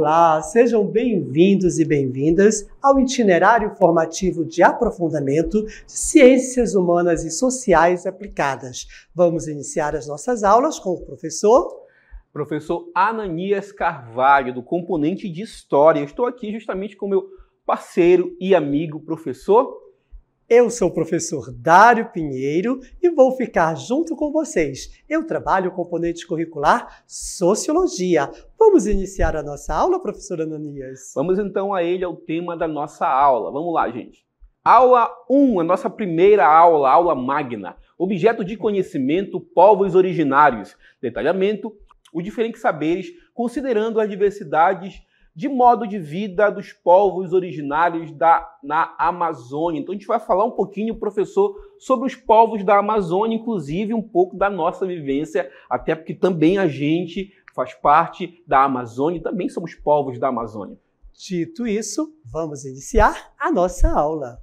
Olá, sejam bem-vindos e bem-vindas ao itinerário formativo de aprofundamento de Ciências Humanas e Sociais Aplicadas. Vamos iniciar as nossas aulas com o Professor Ananias Carvalho, do componente de História. Eu estou aqui justamente com meu parceiro e amigo professor. Eu sou o professor Dário Pinheiro e vou ficar junto com vocês. Eu trabalho o componente curricular Sociologia. Vamos iniciar a nossa aula, professor Ananias? Vamos então a ele, ao tema da nossa aula. Vamos lá, gente. Aula 1, a nossa primeira aula, aula magna. Objeto de conhecimento, povos originários. Detalhamento, os diferentes saberes, considerando as diversidades de modo de vida dos povos originários na Amazônia. Então a gente vai falar um pouquinho, professor, sobre os povos da Amazônia, inclusive um pouco da nossa vivência, até porque também a gente faz parte da Amazônia e também somos povos da Amazônia. Dito isso, vamos iniciar a nossa aula.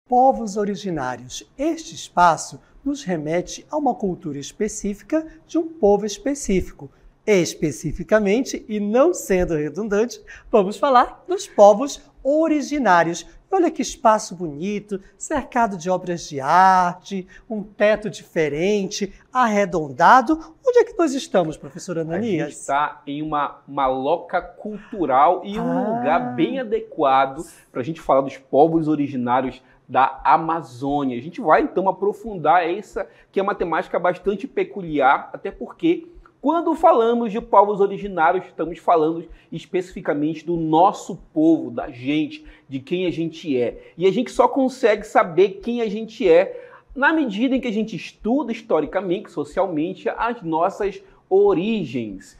Povos originários. Este espaço nos remete a uma cultura específica de um povo específico. Especificamente, e não sendo redundante, vamos falar dos povos originários. Olha que espaço bonito, cercado de obras de arte, um teto diferente, arredondado. Onde é que nós estamos, professor Ananias? A gente está em uma maloca cultural e um lugar bem adequado para a gente falar dos povos originários da Amazônia. A gente vai, então, aprofundar essa, que é uma temática bastante peculiar, até porque, quando falamos de povos originários, estamos falando especificamente do nosso povo, da gente, de quem a gente é. E a gente só consegue saber quem a gente é na medida em que a gente estuda historicamente, socialmente, as nossas origens.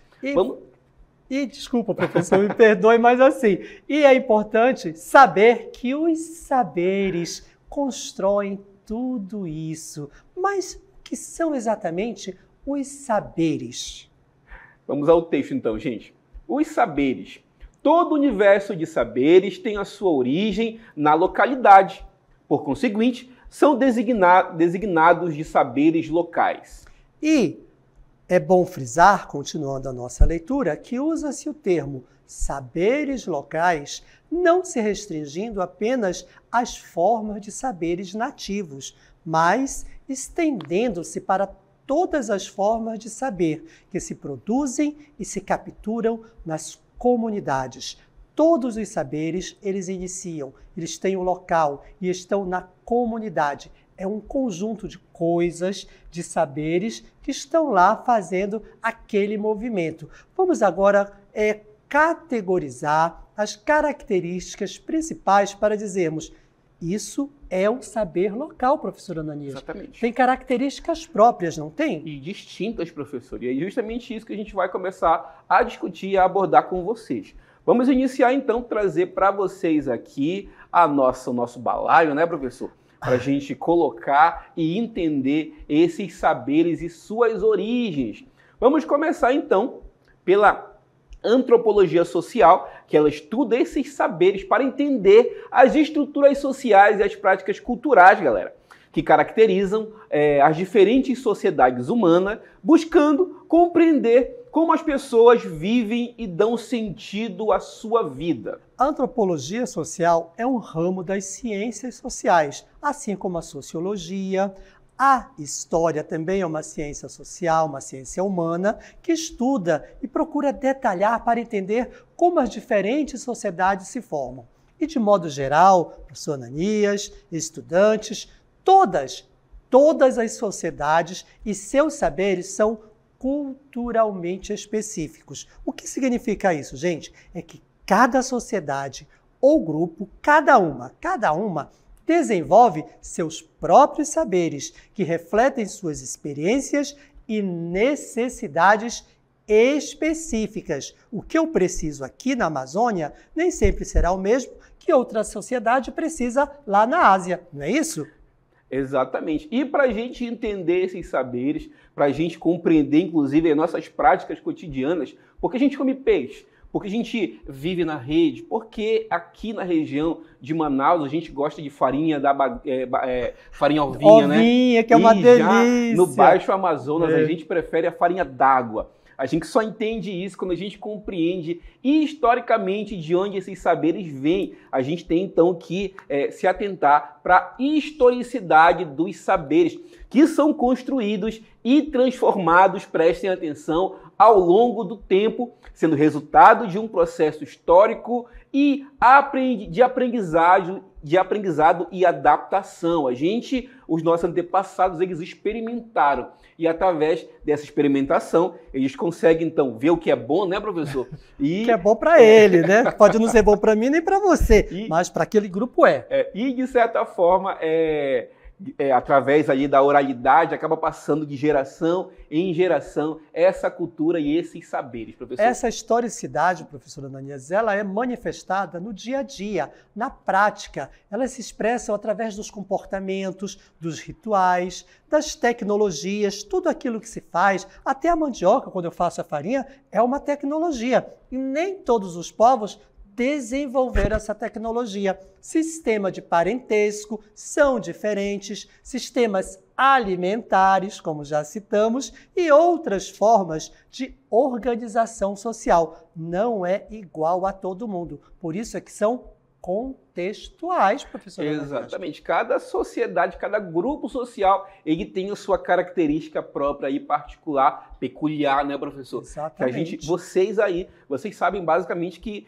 E desculpa, professor, me perdoe, mas assim, e é importante saber que os saberes constroem tudo isso. Mas o que são exatamente os saberes? Vamos ao texto então, gente. Os saberes. Todo o universo de saberes tem a sua origem na localidade. Por conseguinte, são designados de saberes locais. E é bom frisar, continuando a nossa leitura, que usa-se o termo saberes locais, não se restringindo apenas às formas de saberes nativos, mas estendendo-se para todas as formas de saber que se produzem e se capturam nas comunidades. Todos os saberes, eles iniciam, eles têm um local e estão na comunidade. É um conjunto de coisas, de saberes que estão lá fazendo aquele movimento. Vamos agora categorizar as características principais para dizermos isso é um saber local, professor Ananias. Exatamente. Tem características próprias, não tem? E distintas, professor. E é justamente isso que a gente vai começar a discutir e a abordar com vocês. Vamos iniciar, então, trazer para vocês aqui o nosso balaio, né, professor? Para a gente colocar e entender esses saberes e suas origens. Vamos começar, então, pela antropologia social, que ela estuda esses saberes para entender as estruturas sociais e as práticas culturais, galera, que caracterizam as diferentes sociedades humanas, buscando compreender como as pessoas vivem e dão sentido à sua vida. A antropologia social é um ramo das ciências sociais, assim como a sociologia. A história também é uma ciência social, uma ciência humana, que estuda e procura detalhar para entender como as diferentes sociedades se formam. E, de modo geral, professor Ananias, estudantes, todas as sociedades e seus saberes são culturalmente específicos. O que significa isso, gente? É que cada sociedade ou grupo, cada uma, desenvolve seus próprios saberes, que refletem suas experiências e necessidades específicas. O que eu preciso aqui na Amazônia nem sempre será o mesmo que outra sociedade precisa lá na Ásia, não é isso? Exatamente. E para a gente entender esses saberes, para a gente compreender, inclusive, as nossas práticas cotidianas, porque a gente come peixe, Porque a gente vive na rede, porque aqui na região de Manaus a gente gosta de farinha farinha ovinha, né? Ovinha, que é uma delícia. Já no Baixo Amazonas a gente prefere a farinha d'água. A gente só entende isso quando a gente compreende historicamente de onde esses saberes vêm. A gente tem então que se atentar para a historicidade dos saberes que são construídos e transformados, prestem atenção, ao longo do tempo, sendo resultado de um processo histórico e de aprendizado e adaptação. Os nossos antepassados, eles experimentaram. E através dessa experimentação, eles conseguem, então, ver o que é bom, né, professor? E que é bom para ele, né? Pode não ser bom para mim nem para você, mas para aquele grupo é. E, de certa forma, através ali da oralidade, acaba passando de geração em geração essa cultura e esses saberes, professor. Essa historicidade, professora Ananias, ela é manifestada no dia a dia, na prática. Elas se expressam através dos comportamentos, dos rituais, das tecnologias, tudo aquilo que se faz. Até a mandioca, quando eu faço a farinha, é uma tecnologia. E nem todos os povos desenvolver essa tecnologia. Sistema de parentesco são diferentes, sistemas alimentares, como já citamos, e outras formas de organização social. Não é igual a todo mundo. Por isso é que são contextuais, professor. Exatamente. Cada sociedade, cada grupo social, ele tem a sua característica própria e particular, peculiar, né, professor? Exatamente. Que vocês sabem basicamente que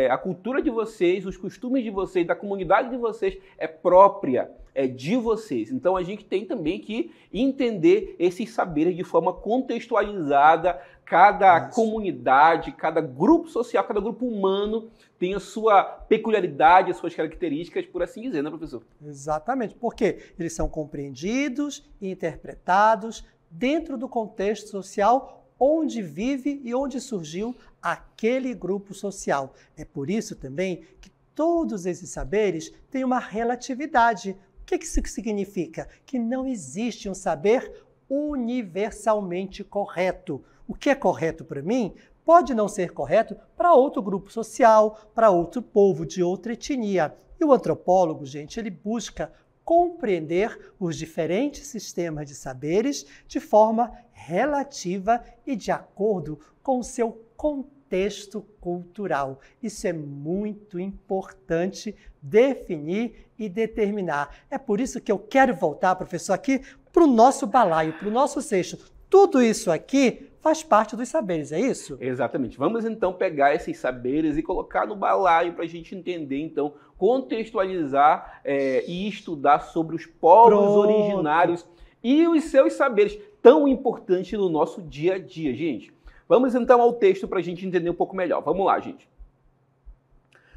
a cultura de vocês, os costumes de vocês, da comunidade de vocês é própria, é de vocês. Então a gente tem também que entender esses saberes de forma contextualizada. Cada comunidade, cada grupo social, cada grupo humano tem a sua peculiaridade, as suas características, por assim dizer, né, professor? Exatamente, porque eles são compreendidos e interpretados dentro do contexto social onde vive e onde surgiu aquele grupo social. É por isso também que todos esses saberes têm uma relatividade. O que isso significa? Que não existe um saber universalmente correto. O que é correto para mim pode não ser correto para outro grupo social, para outro povo de outra etnia. E o antropólogo, gente, ele busca compreender os diferentes sistemas de saberes de forma relativa e de acordo com o seu contexto cultural. Isso é muito importante definir e determinar. É por isso que eu quero voltar, professor, aqui para o nosso balaio, para o nosso cesto. Tudo isso aqui faz parte dos saberes, é isso? Exatamente. Vamos então pegar esses saberes e colocar no balaio para a gente entender, então, contextualizar e estudar sobre os povos originários e os seus saberes, tão importantes no nosso dia a dia, gente. Vamos então ao texto para a gente entender um pouco melhor. Vamos lá, gente.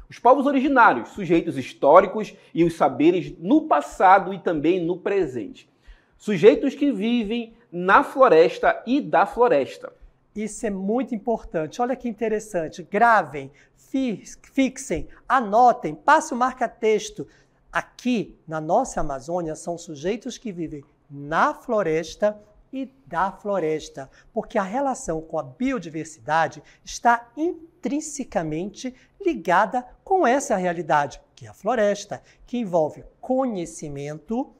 Os povos originários, sujeitos históricos e os saberes no passado e também no presente. Sujeitos que vivem na floresta e da floresta. Isso é muito importante. Olha que interessante. Gravem, fixem, anotem, passem o marca-texto. Aqui, na nossa Amazônia, são sujeitos que vivem na floresta e da floresta, porque a relação com a biodiversidade está intrinsecamente ligada com essa realidade, que é a floresta, que envolve conhecimento,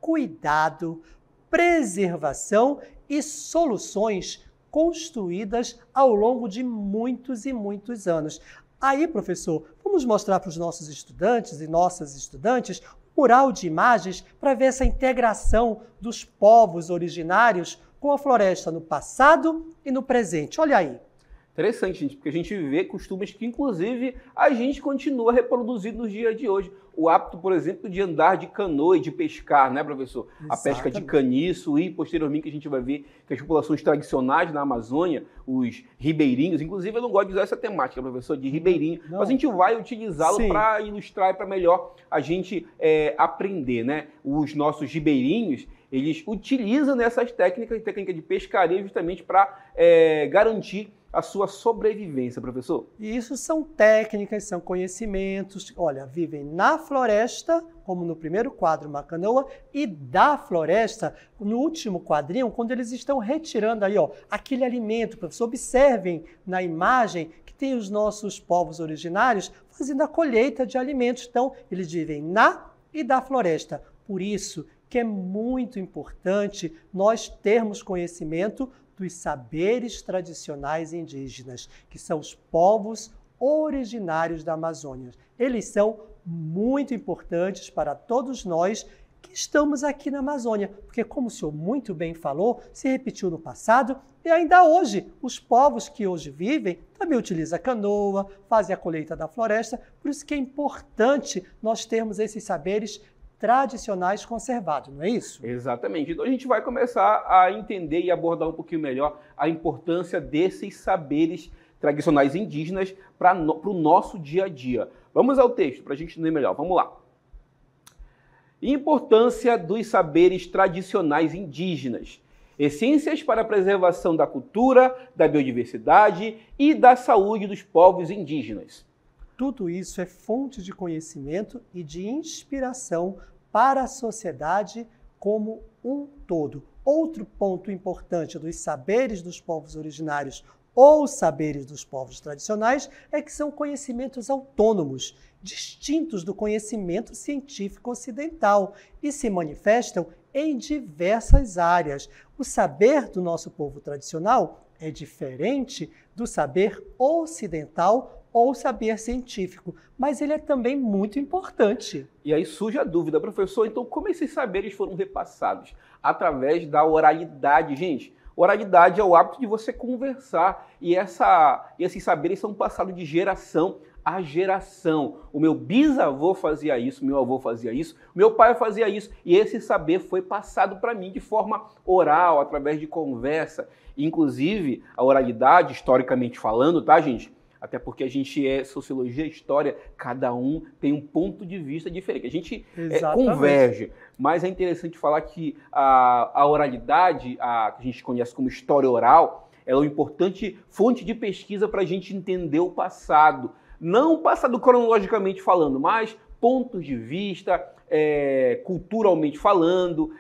cuidado, preservação e soluções construídas ao longo de muitos e muitos anos. Aí, professor, vamos mostrar para os nossos estudantes e nossas estudantes um mural de imagens para ver essa integração dos povos originários com a floresta no passado e no presente. Olha aí. Interessante, gente, porque a gente vê costumes que, inclusive, a gente continua reproduzindo nos dias de hoje. O hábito, por exemplo, de andar de canoa e de pescar, né, professor? Exatamente. A pesca de caniço e, posteriormente, a gente vai ver que as populações tradicionais na Amazônia, os ribeirinhos, inclusive eu não gosto de usar essa temática, professor, de ribeirinho, mas a gente vai utilizá-lo para ilustrar e para melhor a gente aprender, né? Os nossos ribeirinhos, eles utilizam essas técnicas de pescaria justamente para garantir a sua sobrevivência, professor. E isso são técnicas, são conhecimentos. Olha, vivem na floresta, como no primeiro quadro, uma canoa, e da floresta, no último quadrinho, quando eles estão retirando aí, ó, aquele alimento, professor. Observem na imagem que tem os nossos povos originários fazendo a colheita de alimentos. Então, eles vivem na e da floresta. Por isso que é muito importante nós termos conhecimento dos saberes tradicionais indígenas, que são os povos originários da Amazônia. Eles são muito importantes para todos nós que estamos aqui na Amazônia, porque, como o senhor muito bem falou, se repetiu no passado e ainda hoje, os povos que hoje vivem também utilizam a canoa, fazem a colheita da floresta, por isso que é importante nós termos esses saberes tradicionais conservados, não é isso? Exatamente. Então a gente vai começar a entender e abordar um pouquinho melhor a importância desses saberes tradicionais indígenas para o nosso dia a dia. Vamos ao texto para a gente entender melhor. Vamos lá. Importância dos saberes tradicionais indígenas. Essências para a preservação da cultura, da biodiversidade e da saúde dos povos indígenas. Tudo isso é fonte de conhecimento e de inspiração para a sociedade como um todo. Outro ponto importante dos saberes dos povos originários ou saberes dos povos tradicionais é que são conhecimentos autônomos, distintos do conhecimento científico ocidental e se manifestam em diversas áreas. O saber do nosso povo tradicional é diferente do saber ocidental ou saber científico, mas ele é também muito importante. E aí surge a dúvida, professor, então como esses saberes foram repassados? Através da oralidade, gente. Oralidade é o hábito de você conversar e esses saberes são passados de geração a geração. O meu bisavô fazia isso, meu avô fazia isso, meu pai fazia isso e esse saber foi passado para mim de forma oral, através de conversa. Inclusive, a oralidade, historicamente falando, tá, gente? Até porque a gente é sociologia e história, cada um tem um ponto de vista diferente. A gente converge, mas é interessante falar que a oralidade, que a gente conhece como história oral, ela é uma importante fonte de pesquisa para a gente entender o passado. Não o passado cronologicamente falando, mas pontos de vista, culturalmente falando,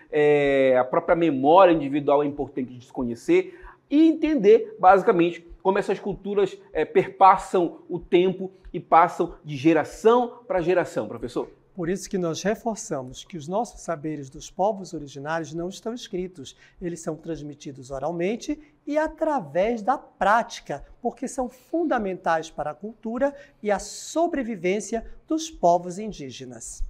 a própria memória individual é importante de se conhecer e entender, basicamente, como essas culturas perpassam o tempo e passam de geração para geração, professor. Por isso que nós reforçamos que os nossos saberes dos povos originários não estão escritos. Eles são transmitidos oralmente e através da prática, porque são fundamentais para a cultura e a sobrevivência dos povos indígenas.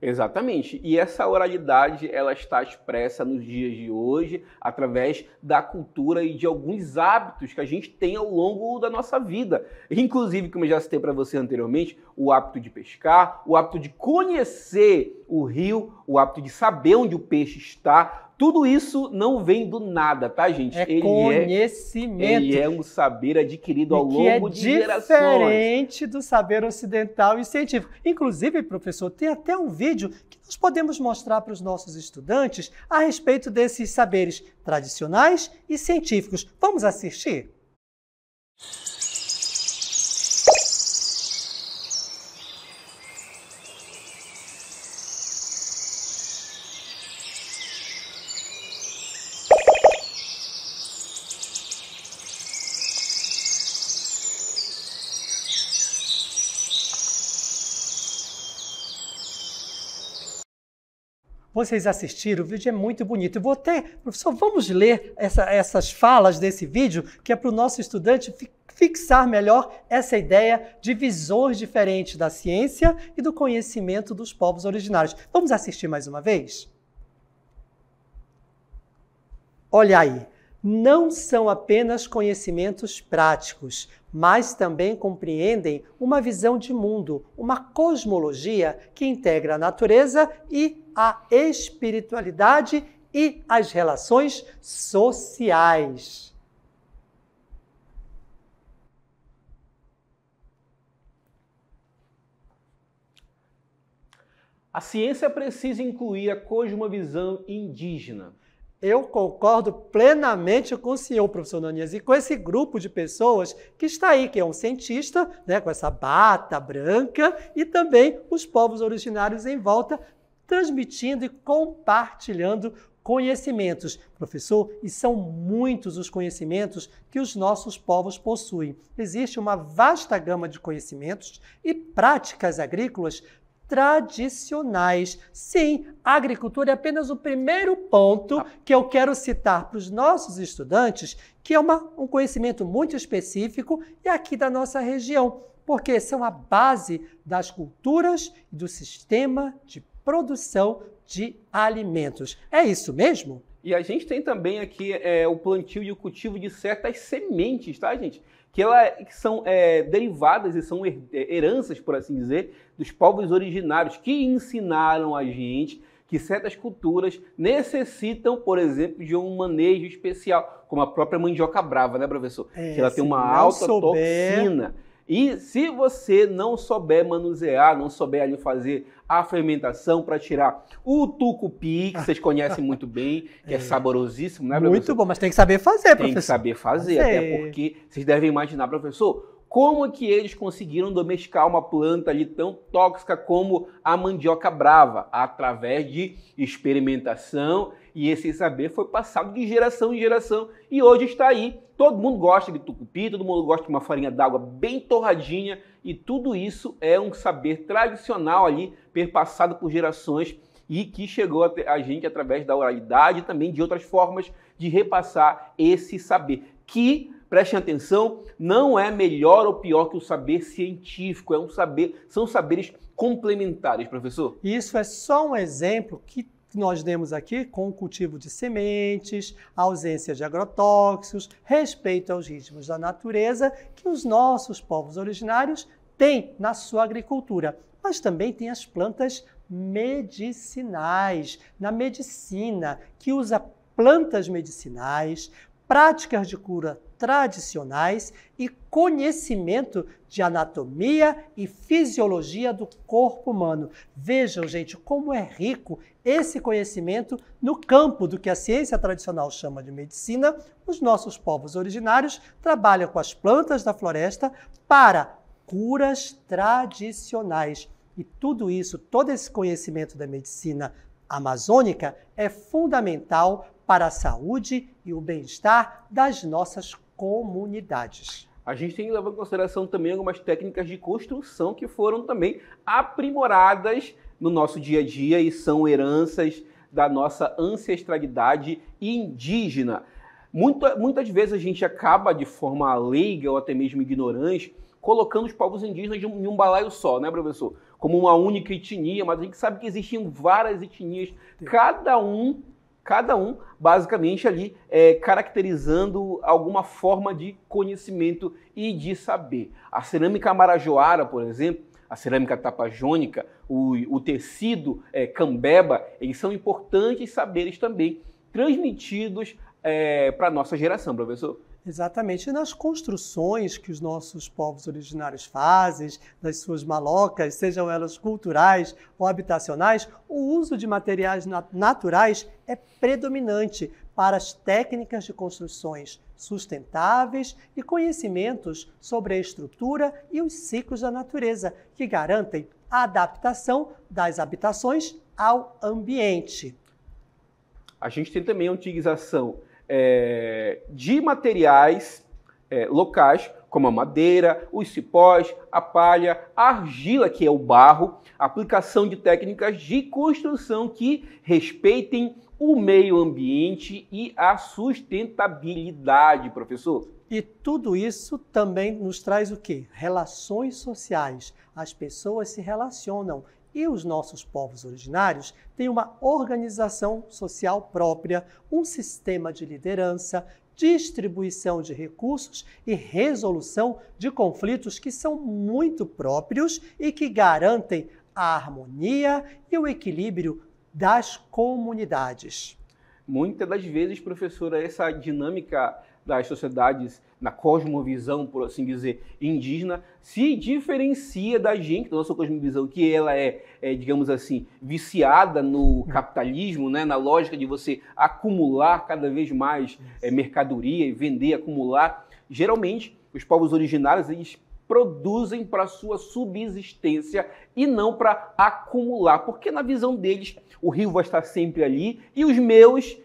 Exatamente. E essa oralidade, ela está expressa nos dias de hoje através da cultura e de alguns hábitos que a gente tem ao longo da nossa vida. Inclusive, como eu já citei para você anteriormente, o hábito de pescar, o hábito de conhecer o rio, o hábito de saber onde o peixe está. Tudo isso não vem do nada, tá, gente? Conhecimento. Ele é um saber adquirido ao longo de gerações. Diferente do saber ocidental e científico. Inclusive, professor, tem até um vídeo que nós podemos mostrar para os nossos estudantes a respeito desses saberes tradicionais e científicos. Vamos assistir? Vocês assistiram, o vídeo é muito bonito. Eu vou professor, vamos ler essas falas desse vídeo, que é para o nosso estudante fixar melhor essa ideia de visões diferentes da ciência e do conhecimento dos povos originários. Vamos assistir mais uma vez? Olha aí. Não são apenas conhecimentos práticos, mas também compreendem uma visão de mundo, uma cosmologia que integra a natureza e a espiritualidade e as relações sociais. A ciência precisa incluir a cosmovisão indígena. Eu concordo plenamente com o senhor, professor Ananias, e com esse grupo de pessoas que está aí, que é um cientista, né, com essa bata branca, e também os povos originários em volta, transmitindo e compartilhando conhecimentos, professor, e são muitos os conhecimentos que os nossos povos possuem. Existe uma vasta gama de conhecimentos e práticas agrícolas tradicionais. Sim, a agricultura é apenas o primeiro ponto que eu quero citar para os nossos estudantes, que é um conhecimento muito específico e aqui da nossa região, porque são a base das culturas e do sistema de produção de alimentos. É isso mesmo? E a gente tem também aqui o plantio e o cultivo de certas sementes, tá, gente? Que são derivadas e são heranças, por assim dizer, dos povos originários que ensinaram a gente que certas culturas necessitam, por exemplo, de um manejo especial, como a própria mandioca brava, né, professor? Que ela tem uma alta toxina. E se você não souber manusear, não souber ali fazer a fermentação para tirar o tucupi, que vocês conhecem muito bem, que é saborosíssimo, né, professor? Muito bom, mas tem que saber fazer, professor. Tem que saber fazer, até porque vocês devem imaginar, professor, como é que eles conseguiram domesticar uma planta ali tão tóxica como a mandioca brava? Através de experimentação, e esse saber foi passado de geração em geração e hoje está aí. Todo mundo gosta de tucupi, todo mundo gosta de uma farinha d'água bem torradinha e tudo isso é um saber tradicional ali, perpassado por gerações e que chegou até a gente através da oralidade e também de outras formas de repassar esse saber, que, prestem atenção, não é melhor ou pior que o saber científico, são saberes complementares, professor. Isso é só um exemplo que nós demos aqui com o cultivo de sementes, ausência de agrotóxicos, respeito aos ritmos da natureza que os nossos povos originários têm na sua agricultura. Mas também tem as plantas medicinais, na medicina, que usa plantas medicinais, práticas de cura tradicionais e conhecimento de anatomia e fisiologia do corpo humano. Vejam, gente, como é rico esse conhecimento no campo do que a ciência tradicional chama de medicina. Os nossos povos originários trabalham com as plantas da floresta para curas tradicionais. E tudo isso, todo esse conhecimento da medicina amazônica é fundamental para a saúde e o bem-estar das nossas comunidades. A gente tem que levar em consideração também algumas técnicas de construção que foram também aprimoradas no nosso dia a dia e são heranças da nossa ancestralidade indígena. Muitas vezes a gente acaba, de forma leiga ou até mesmo ignorante, colocando os povos indígenas em um balaio só, né, professor? Como uma única etnia, mas a gente sabe que existiam várias etnias, cada um basicamente ali caracterizando alguma forma de conhecimento e de saber. A cerâmica marajoara, por exemplo, a cerâmica tapajônica, o tecido cambeba, eles são importantes saberes também transmitidos para a nossa geração, professor. Exatamente. E nas construções que os nossos povos originários fazem, nas suas malocas, sejam elas culturais ou habitacionais, o uso de materiais naturais é predominante para as técnicas de construções sustentáveis e conhecimentos sobre a estrutura e os ciclos da natureza, que garantem a adaptação das habitações ao ambiente. A gente tem também a utilização de materiais locais, como a madeira, os cipós, a palha, a argila, que é o barro, a aplicação de técnicas de construção que respeitem o meio ambiente e a sustentabilidade, professor. E tudo isso também nos traz o quê? Relações sociais. As pessoas se relacionam. E os nossos povos originários têm uma organização social própria, um sistema de liderança, distribuição de recursos e resolução de conflitos que são muito próprios e que garantem a harmonia e o equilíbrio das comunidades. Muitas das vezes, professora, essa dinâmica das sociedades na cosmovisão, por assim dizer, indígena, se diferencia da gente, da nossa cosmovisão, que ela digamos assim, viciada no capitalismo, né, na lógica de você acumular cada vez mais mercadoria e vender, acumular. Geralmente, os povos originários, eles produzem para sua subsistência e não para acumular, porque na visão deles o rio vai estar sempre ali e os meus,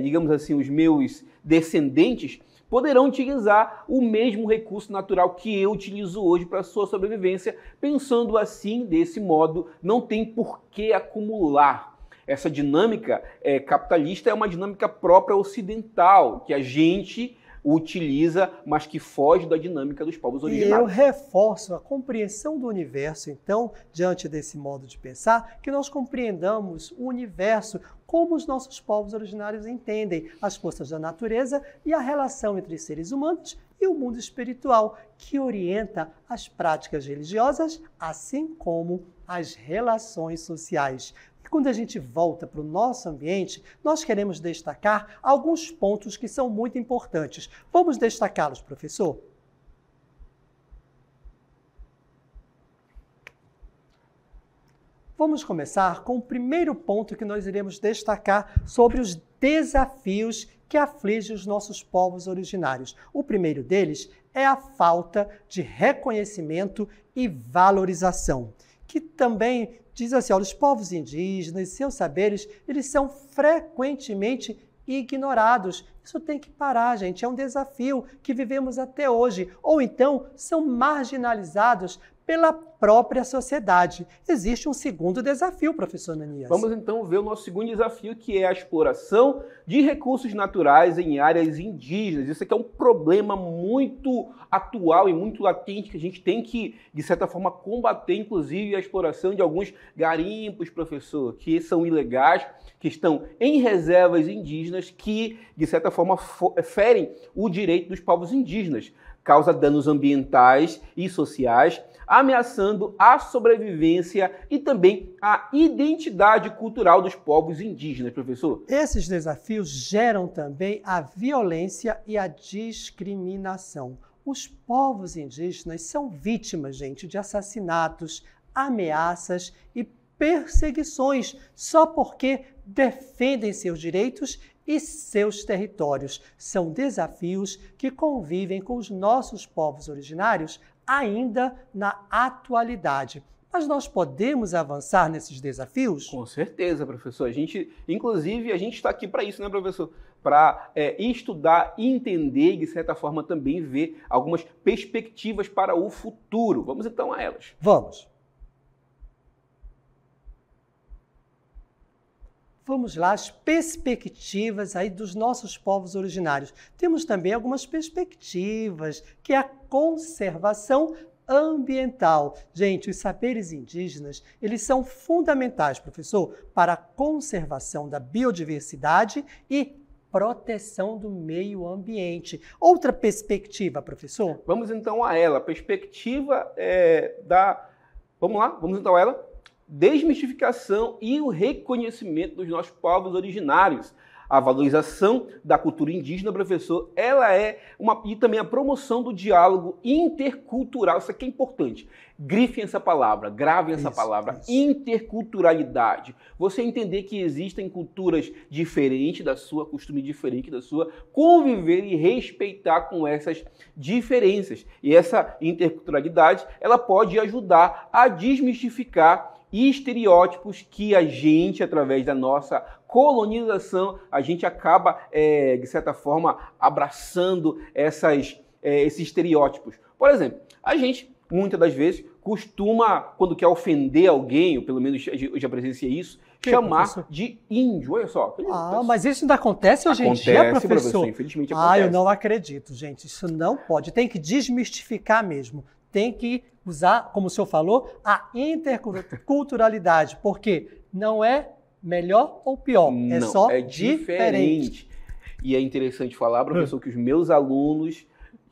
digamos assim, os meus descendentes poderão utilizar o mesmo recurso natural que eu utilizo hoje para sua sobrevivência. Pensando assim, desse modo, não tem por que acumular. Essa dinâmica capitalista é uma dinâmica própria ocidental, que a gente utiliza, mas que foge da dinâmica dos povos originários. E eu reforço a compreensão do universo, então, diante desse modo de pensar, que nós compreendamos o universo como os nossos povos originários entendem as forças da natureza e a relação entre seres humanos e o mundo espiritual, que orienta as práticas religiosas, assim como as relações sociais. Quando a gente volta para o nosso ambiente, nós queremos destacar alguns pontos que são muito importantes. Vamos destacá-los, professor? Vamos começar com o primeiro ponto que nós iremos destacar sobre os desafios que afligem os nossos povos originários. O primeiro deles é a falta de reconhecimento e valorização, que também diz assim, olha, os povos indígenas, seus saberes, eles são frequentemente ignorados. Isso tem que parar, gente. É um desafio que vivemos até hoje. Ou então, são marginalizados pela própria sociedade. Existe um segundo desafio, professor Ananias. Vamos então ver o nosso segundo desafio, que é a exploração de recursos naturais em áreas indígenas. Isso aqui é um problema muito atual e muito latente que a gente tem que, de certa forma, combater, inclusive a exploração de alguns garimpos, professor, que são ilegais, que estão em reservas indígenas, que, de certa forma, ferem o direito dos povos indígenas, causa danos ambientais e sociais, ameaçando a sobrevivência e também a identidade cultural dos povos indígenas, professor. Esses desafios geram também a violência e a discriminação. Os povos indígenas são vítimas, gente, de assassinatos, ameaças e perseguições só porque defendem seus direitos e seus territórios. São desafios que convivem com os nossos povos originários ainda na atualidade. Mas nós podemos avançar nesses desafios? Com certeza, professor. Inclusive, a gente está aqui para isso, né, professor? Para estudar, entender e, de certa forma, também ver algumas perspectivas para o futuro. Vamos então a elas. Vamos. Vamos lá, as perspectivas aí dos nossos povos originários. Temos também algumas perspectivas, que é a conservação ambiental. Gente, os saberes indígenas, eles são fundamentais, professor, para a conservação da biodiversidade e proteção do meio ambiente. Outra perspectiva, professor? Vamos então a ela. A perspectiva Vamos lá? Vamos então a ela. Desmistificação e o reconhecimento dos nossos povos originários. A valorização da cultura indígena, professor, e também a promoção do diálogo intercultural. Isso aqui é importante. Grifem essa palavra, gravem essa palavra. Isso. Interculturalidade. Você entender que existem culturas diferentes da sua, costume diferente da sua, conviver e respeitar com essas diferenças. E essa interculturalidade, ela pode ajudar a desmistificar estereótipos que a gente, através da nossa colonização, a gente acaba, de certa forma, abraçando esses estereótipos. Por exemplo, a gente, muitas das vezes, costuma, quando quer ofender alguém, ou pelo menos eu já presenciei isso, chamar professor? De índio. Olha só. Mas isso ainda acontece hoje em dia, professor? Infelizmente acontece. Eu não acredito, gente. Isso não pode. Tem que desmistificar mesmo. Tem que usar, como o senhor falou, a interculturalidade, porque não é melhor ou pior, é só diferente. E é interessante falar, professor, que os meus alunos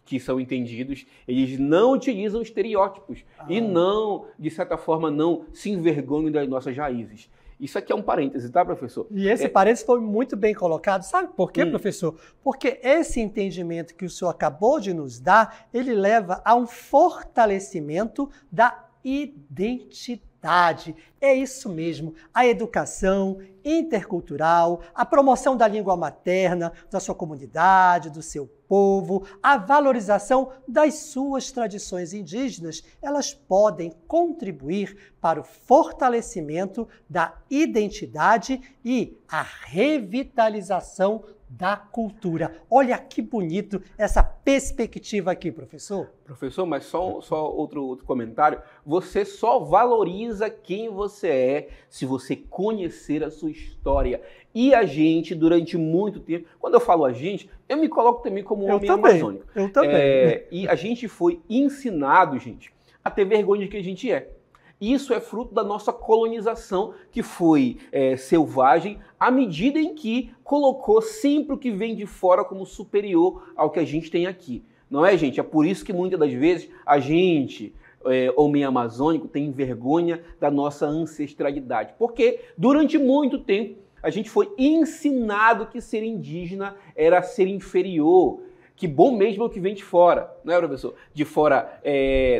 que são entendidos, eles não utilizam estereótipos e não, de certa forma, não se envergonham das nossas raízes. Isso aqui é um parêntese, tá, professor? E esse parêntese foi muito bem colocado. Sabe por quê, professor? Porque esse entendimento que o senhor acabou de nos dar, ele leva a um fortalecimento da identidade. verdade, é isso mesmo. A educação intercultural, a promoção da língua materna, da sua comunidade, do seu povo, a valorização das suas tradições indígenas, elas podem contribuir para o fortalecimento da identidade e a revitalização da cultura. Olha que bonito essa perspectiva aqui, professor. Professor, mas só outro comentário. Você só valoriza quem você é se você conhecer a sua história. E a gente, durante muito tempo, quando eu falo a gente, eu me coloco também como um homem amazônico. Eu também. E a gente foi ensinado, gente, a ter vergonha de quem a gente é. Isso é fruto da nossa colonização, que foi selvagem, à medida em que colocou sempre o que vem de fora como superior ao que a gente tem aqui. Não é, gente? É por isso que muitas das vezes a gente, homem amazônico, tem vergonha da nossa ancestralidade. Porque durante muito tempo a gente foi ensinado que ser indígena era ser inferior. Que bom mesmo é o que vem de fora, não é, professor? De fora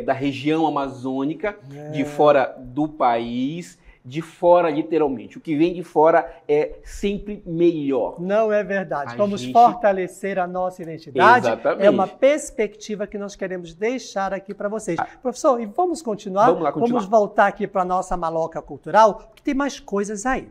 da região amazônica, de fora do país, de fora literalmente. O que vem de fora é sempre melhor. Não é verdade. Vamos fortalecer a nossa identidade. Exatamente. É uma perspectiva que nós queremos deixar aqui para vocês. Professor, e vamos continuar? Vamos lá, continuar. Vamos voltar aqui para a nossa maloca cultural, porque tem mais coisas aí.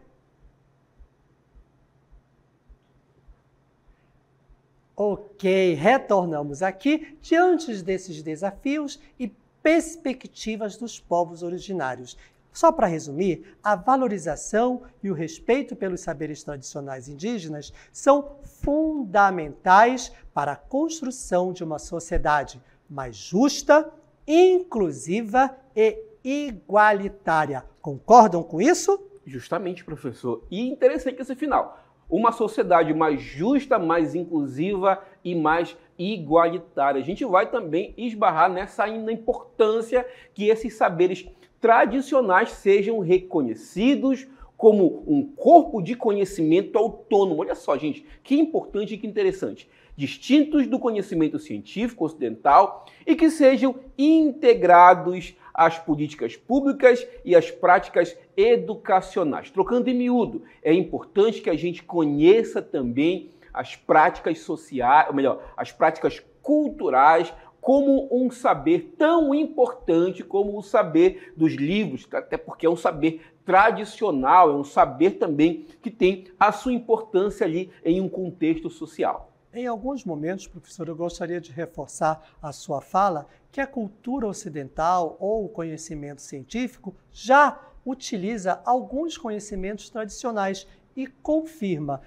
Ok, retornamos aqui diante desses desafios e perspectivas dos povos originários. Só para resumir, a valorização e o respeito pelos saberes tradicionais indígenas são fundamentais para a construção de uma sociedade mais justa, inclusiva e igualitária. Concordam com isso? Justamente, professor. E interessante esse final. Uma sociedade mais justa, mais inclusiva e mais igualitária. A gente vai também esbarrar nessa ainda importância que esses saberes tradicionais sejam reconhecidos como um corpo de conhecimento autônomo. Olha só, gente, que importante e que interessante. Distintos do conhecimento científico ocidental e que sejam integrados às políticas públicas e às práticas educacionais. Trocando em miúdo, é importante que a gente conheça também as práticas sociais, ou melhor, as práticas culturais como um saber tão importante como o saber dos livros, até porque é um saber tradicional, é um saber também que tem a sua importância ali em um contexto social. Em alguns momentos, professor, eu gostaria de reforçar a sua fala que a cultura ocidental ou o conhecimento científico já utiliza alguns conhecimentos tradicionais e confirma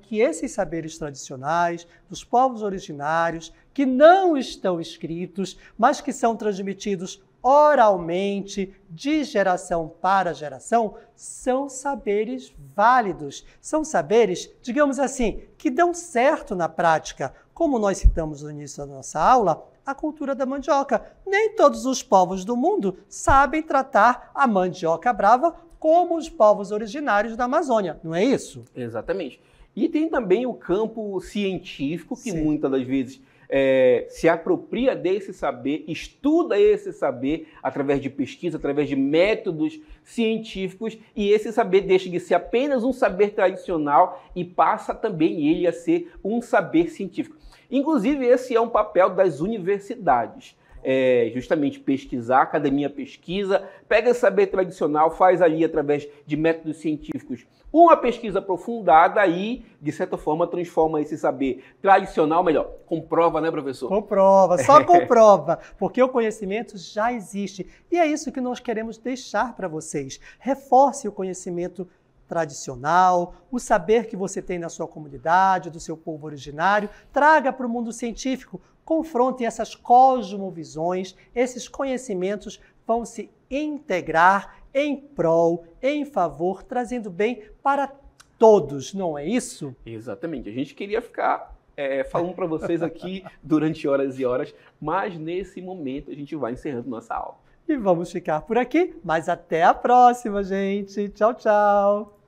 que esses saberes tradicionais dos povos originários, que não estão escritos, mas que são transmitidos oralmente, de geração para geração, são saberes válidos. São saberes, digamos assim, que dão certo na prática. Como nós citamos no início da nossa aula, a cultura da mandioca. Nem todos os povos do mundo sabem tratar a mandioca brava como os povos originários da Amazônia, não é isso? Exatamente. E tem também o campo científico, que Sim. muitas das vezes se apropria desse saber, estuda esse saber através de pesquisa, através de métodos científicos, e esse saber deixa de ser apenas um saber tradicional e passa também ele a ser um saber científico. Inclusive, esse é um papel das universidades. Justamente pesquisar, a academia pesquisa, pega esse saber tradicional, faz ali através de métodos científicos uma pesquisa aprofundada e, de certa forma, transforma esse saber tradicional, melhor, comprova, né, professor? Comprova, só comprova, porque o conhecimento já existe. E é isso que nós queremos deixar para vocês. Reforce o conhecimento tradicional, o saber que você tem na sua comunidade, do seu povo originário, traga para o mundo científico, confronte essas cosmovisões, esses conhecimentos vão se integrar em prol, em favor, trazendo bem para todos, não é isso? Exatamente. A gente queria ficar falando para vocês aqui durante horas e horas, mas nesse momento a gente vai encerrando nossa aula. E vamos ficar por aqui, mas até a próxima, gente. Tchau, tchau.